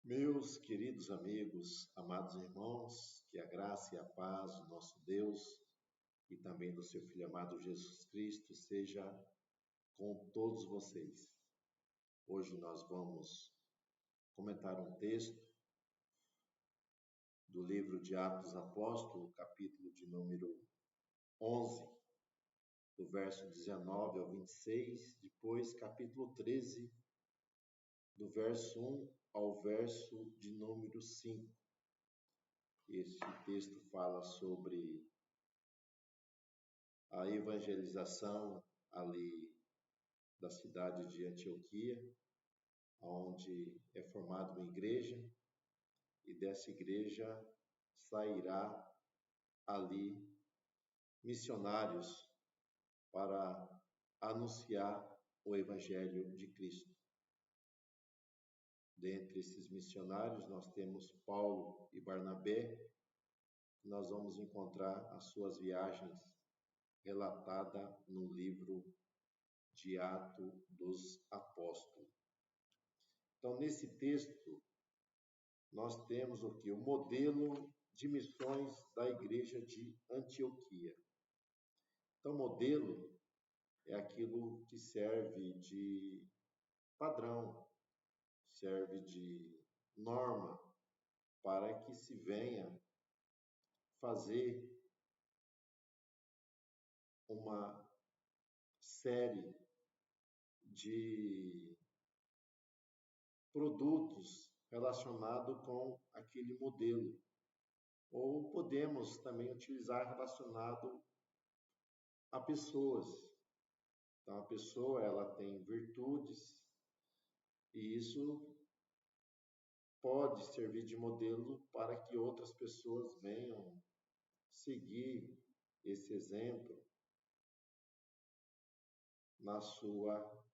Meus queridos amigos, amados irmãos, que a graça e a paz do nosso Deus e também do seu Filho amado Jesus Cristo seja com todos vocês. Hoje nós vamos comentar um texto do livro de Atos dos Apóstolos, capítulo de número 11, do verso 19 ao 26, depois capítulo 13, do verso 1 ao verso de número 5. Este texto fala sobre a evangelização ali da cidade de Antioquia, onde é formada uma igreja, e dessa igreja sairá ali missionários para anunciar o evangelho de Cristo. Dentre esses missionários, nós temos Paulo e Barnabé. Nós vamos encontrar as suas viagens relatada no livro de Atos dos Apóstolos. Então, nesse texto, nós temos o que? O modelo de missões da igreja de Antioquia. Então, modelo é aquilo que serve de padrão, serve de norma para que se venha fazer uma série de produtos relacionado com aquele modelo. Ou podemos também utilizar relacionado a pessoas. Então, a pessoa ela tem virtudes e isso pode servir de modelo para que outras pessoas venham seguir esse exemplo na sua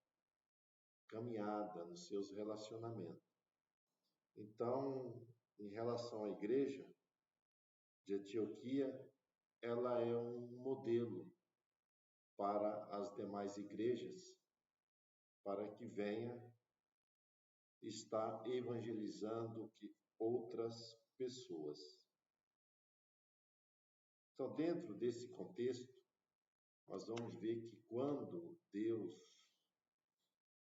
caminhada, nos seus relacionamentos. Então, em relação à igreja de Antioquia, ela é um modelo para as demais igrejas, para que venha estar evangelizando que outras pessoas. Então, dentro desse contexto, nós vamos ver que quando Deus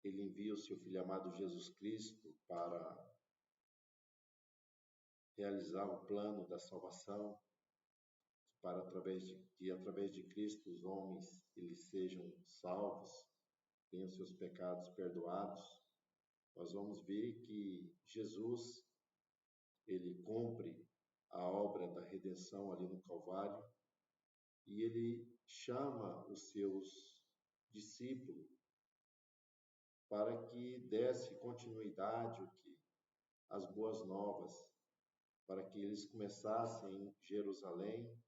ele envia o seu Filho amado Jesus Cristo para realizar o plano da salvação, para através de Cristo os homens eles sejam salvos, tenham seus pecados perdoados. Nós vamos ver que Jesus ele cumpre a obra da redenção ali no Calvário e ele chama os seus discípulos para que desse continuidade às boas novas, para que eles começassem em Jerusalém,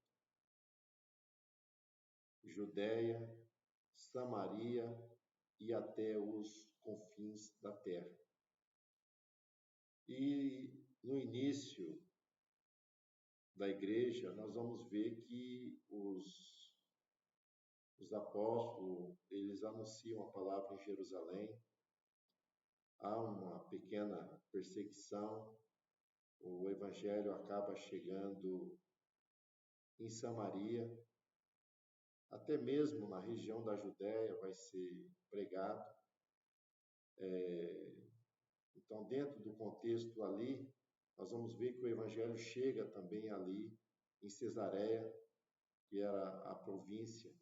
Judéia, Samaria e até os confins da terra. E no início da igreja, nós vamos ver que os apóstolos, eles anunciam a palavra em Jerusalém. Há uma pequena perseguição, o evangelho acaba chegando em Samaria, até mesmo na região da Judéia vai ser pregado. Então, dentro do contexto ali, nós vamos ver que o evangelho chega também ali em Cesareia, que era a província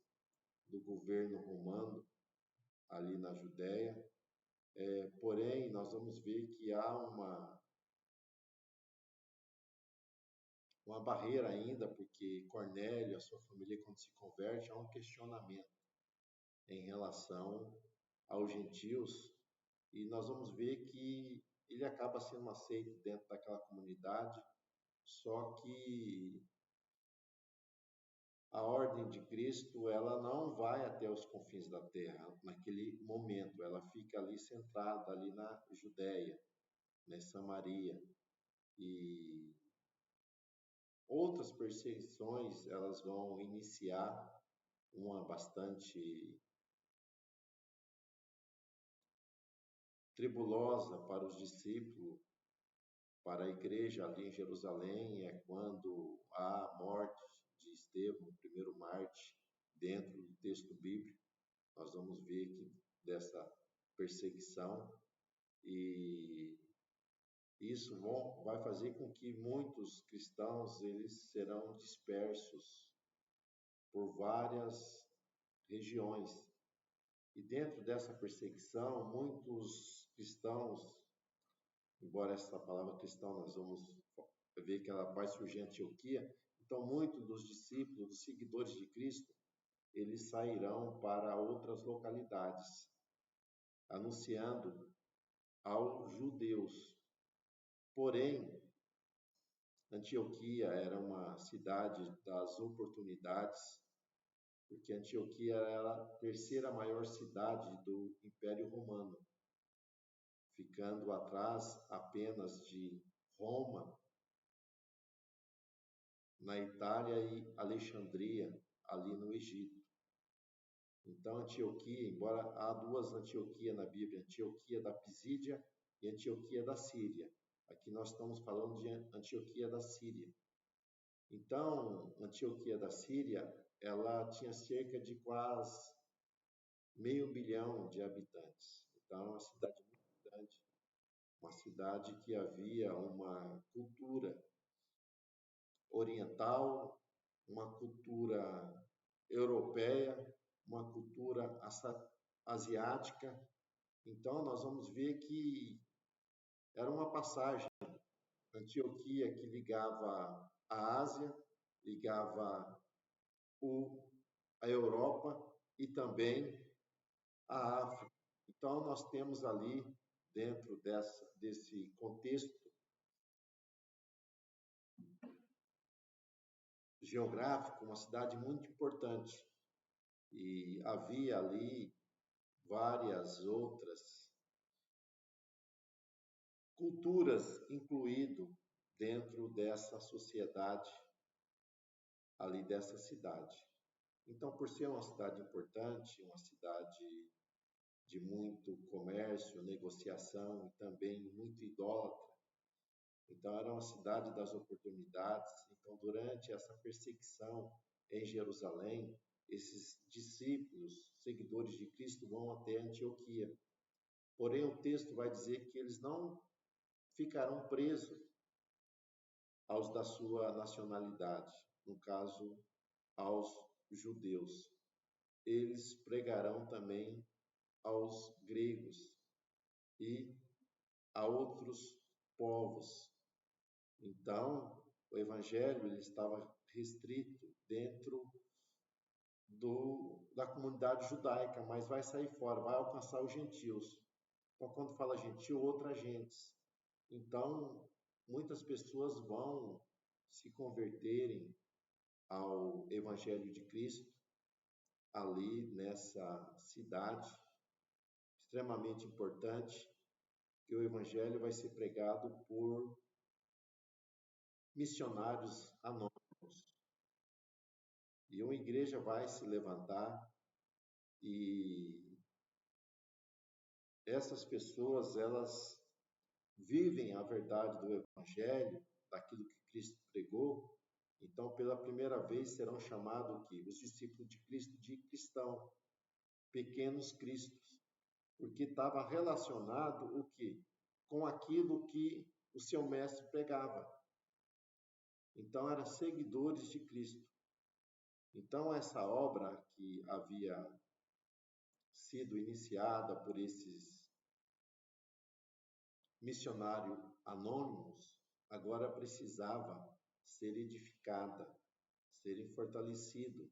do governo romano, ali na Judéia. Porém, nós vamos ver que há uma barreira ainda, porque Cornélio, a sua família, quando se converte, há um questionamento em relação aos gentios, e nós vamos ver que ele acaba sendo aceito dentro daquela comunidade, só que a ordem de Cristo, ela não vai até os confins da terra naquele momento, ela fica ali centrada ali na Judéia, na Samaria, e outras perseguições, elas vão iniciar, uma bastante tribulosa para os discípulos, para a igreja ali em Jerusalém é quando há a morte de Estevão, o primeiro mártir, dentro do texto bíblico. Nós vamos ver que dessa perseguição, e isso vai fazer com que muitos cristãos eles serão dispersos por várias regiões. E dentro dessa perseguição, muitos cristãos, embora essa palavra cristão nós vamos ver que ela vai surgir em Antioquia, então muitos dos discípulos, dos seguidores de Cristo, eles sairão para outras localidades, anunciando aos judeus. Porém, Antioquia era uma cidade das oportunidades, porque Antioquia era a terceira maior cidade do Império Romano, ficando atrás apenas de Roma, na Itália, e Alexandria, ali no Egito. Então, Antioquia, embora há duas Antioquias na Bíblia, Antioquia da Pisídia e Antioquia da Síria. Aqui nós estamos falando de Antioquia da Síria. Então, Antioquia da Síria, ela tinha cerca de quase 500 mil de habitantes. Então, é uma cidade muito grande, uma cidade que havia uma cultura oriental, uma cultura europeia, uma cultura asiática. Então, nós vamos ver que era uma passagem. Antioquia que ligava a Ásia, ligava a Europa e também a África. Então, nós temos ali, dentro desse contexto geográfico, uma cidade muito importante. E havia ali várias outras culturas incluído dentro dessa sociedade ali dessa cidade. Então, por ser uma cidade importante, uma cidade de muito comércio, negociação e também muito idólatra, então era uma cidade das oportunidades. Então, durante essa perseguição em Jerusalém, esses discípulos, seguidores de Cristo, vão até Antioquia. Porém, o texto vai dizer que eles não ficarão presos aos da sua nacionalidade, no caso, aos judeus. Eles pregarão também aos gregos e a outros povos. Então, o evangelho ele estava restrito dentro da comunidade judaica, mas vai sair fora, vai alcançar os gentios. Então, quando fala gentil, outras gentes. Então, muitas pessoas vão se converterem ao Evangelho de Cristo ali nessa cidade extremamente importante, que o Evangelho vai ser pregado por missionários anônimos. E uma igreja vai se levantar e essas pessoas, elas vivem a verdade do Evangelho, daquilo que Cristo pregou. Então, pela primeira vez, serão chamados os discípulos de Cristo de cristão, pequenos cristos, porque estava relacionado o quê? Com aquilo que o seu mestre pregava. Então, eram seguidores de Cristo. Então, essa obra que havia sido iniciada por esses missionários anônimos, agora precisava ser edificada, ser fortalecida,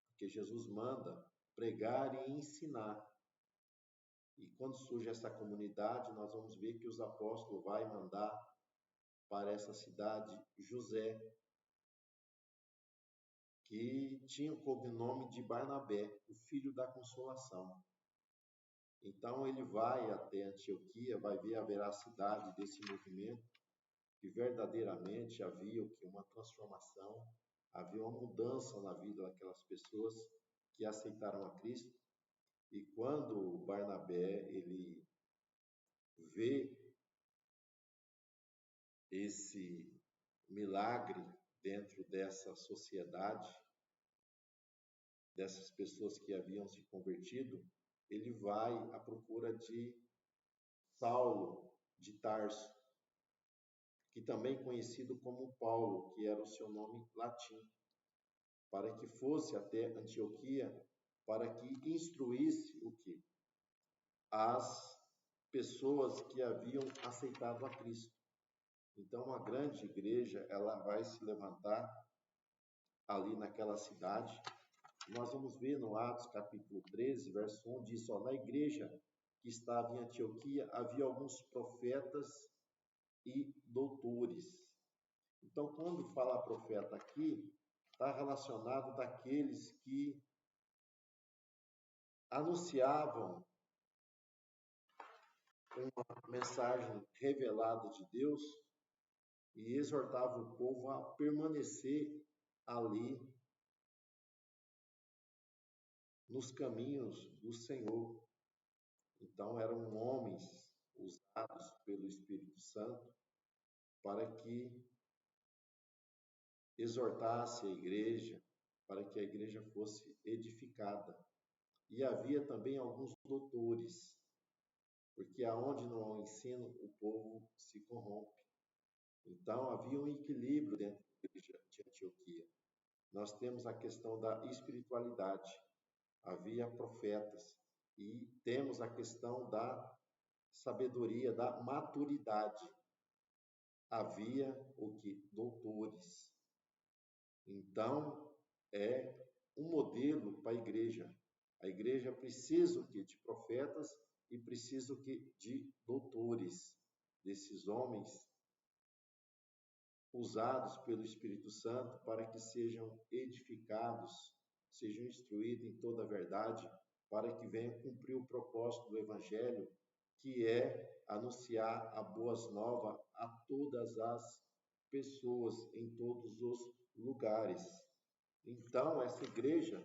porque Jesus manda pregar e ensinar. E quando surge essa comunidade, nós vamos ver que os apóstolos vão mandar para essa cidade José, que tinha o cognome de Barnabé, o filho da consolação. Então ele vai até Antioquia, vai ver a veracidade desse movimento, que verdadeiramente havia uma transformação, havia uma mudança na vida daquelas pessoas que aceitaram a Cristo. E quando Barnabé ele vê esse milagre dentro dessa sociedade, dessas pessoas que haviam se convertido, ele vai à procura de Saulo de Tarso, que também conhecido como Paulo, que era o seu nome latim, para que fosse até Antioquia, para que instruísse o que? As pessoas que haviam aceitado a Cristo. Então, a grande igreja, ela vai se levantar ali naquela cidade. Nós vamos ver no Atos capítulo 13, verso 1, diz, ó, na igreja que estava em Antioquia, havia alguns profetas e doutores. Então, quando fala profeta aqui, está relacionado daqueles que anunciavam uma mensagem revelada de Deus e exortavam o povo a permanecer ali nos caminhos do Senhor. Então, eram homens usados pelo Espírito Santo para que exortasse a igreja, para que a igreja fosse edificada. E havia também alguns doutores, porque aonde não há um ensino, o povo se corrompe. Então, havia um equilíbrio dentro da igreja de Antioquia. Nós temos a questão da espiritualidade, havia profetas, e temos a questão da sabedoria, da maturidade. Havia o que? Doutores. Então, é um modelo para a igreja. A igreja precisa o quê? De profetas e precisa o quê? De doutores, desses homens usados pelo Espírito Santo para que sejam edificados, sejam instruídos em toda a verdade, para que venham cumprir o propósito do Evangelho, que é anunciar a boas novas a todas as pessoas, em todos os lugares. Então, essa igreja,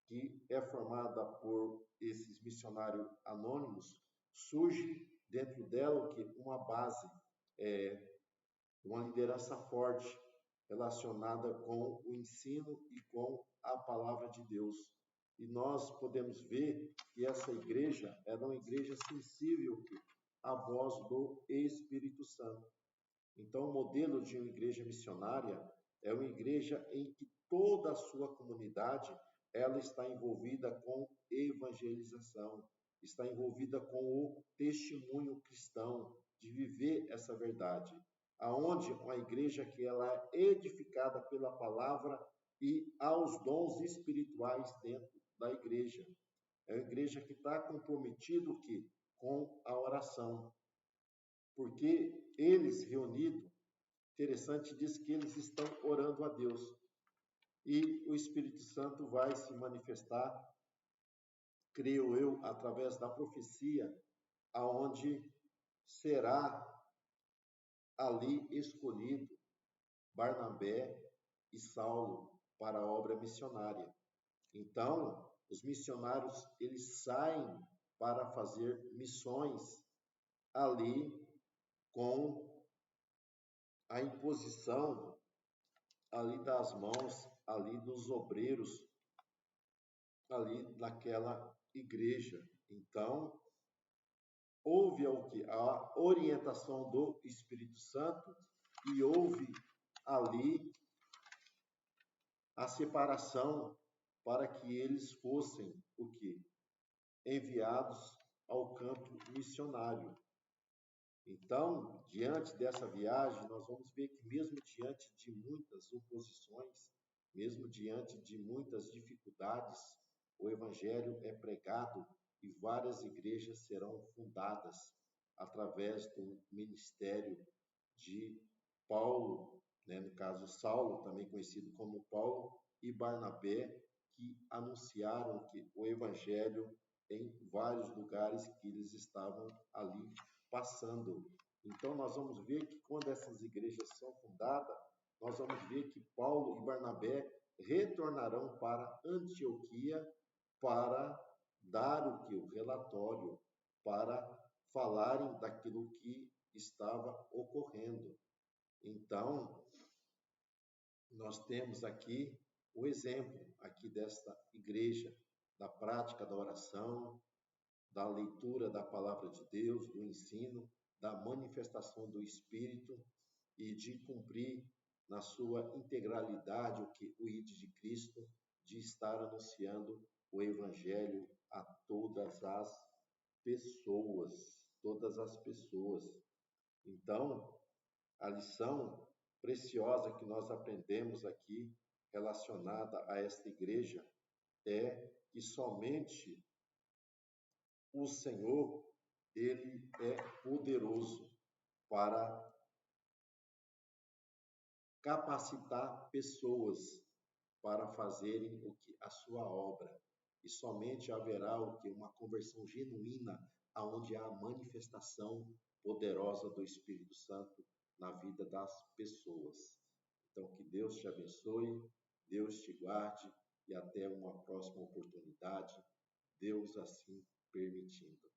que é formada por esses missionários anônimos, surge dentro dela que uma base, uma liderança forte relacionada com o ensino e com a palavra de Deus. E nós podemos ver que essa igreja era uma igreja sensível à voz do Espírito Santo. Então, o modelo de uma igreja missionária é uma igreja em que toda a sua comunidade ela está envolvida com evangelização, está envolvida com o testemunho cristão, de viver essa verdade. Aonde uma igreja que ela é edificada pela palavra e aos dons espirituais dentro da igreja. É uma igreja que está comprometida com a oração. Porque eles reunidos, interessante, diz que eles estão orando a Deus. E o Espírito Santo vai se manifestar, creio eu, através da profecia, aonde será ali escolhido Barnabé e Saulo para a obra missionária. Então, os missionários, eles saem para fazer missões ali com a imposição ali das mãos, ali dos obreiros, ali naquela igreja. Então, houve o que? A orientação do Espírito Santo e houve ali a separação para que eles fossem o que? Enviados ao campo missionário. Então, diante dessa viagem, nós vamos ver que mesmo diante de muitas oposições, mesmo diante de muitas dificuldades, o evangelho é pregado e várias igrejas serão fundadas através do ministério de Paulo, né, no caso Saulo, também conhecido como Paulo, e Barnabé, que anunciaram que o evangelho em vários lugares que eles estavam ali passando. Então, nós vamos ver que quando essas igrejas são fundadas, nós vamos ver que Paulo e Barnabé retornarão para Antioquia para dar o que? O relatório, para falarem daquilo que estava ocorrendo. Então, nós temos aqui o exemplo aqui desta igreja, da prática da oração, da leitura da palavra de Deus, do ensino, da manifestação do Espírito e de cumprir na sua integralidade o ID de Cristo, de estar anunciando o Evangelho a todas as pessoas, todas as pessoas. Então, a lição preciosa que nós aprendemos aqui, relacionada a esta igreja, é que somente o Senhor, ele é poderoso para capacitar pessoas para fazerem a sua obra. E somente haverá uma conversão genuína, aonde há a manifestação poderosa do Espírito Santo na vida das pessoas. Então, que Deus te abençoe, Deus te guarde e até uma próxima oportunidade, Deus assim permitindo.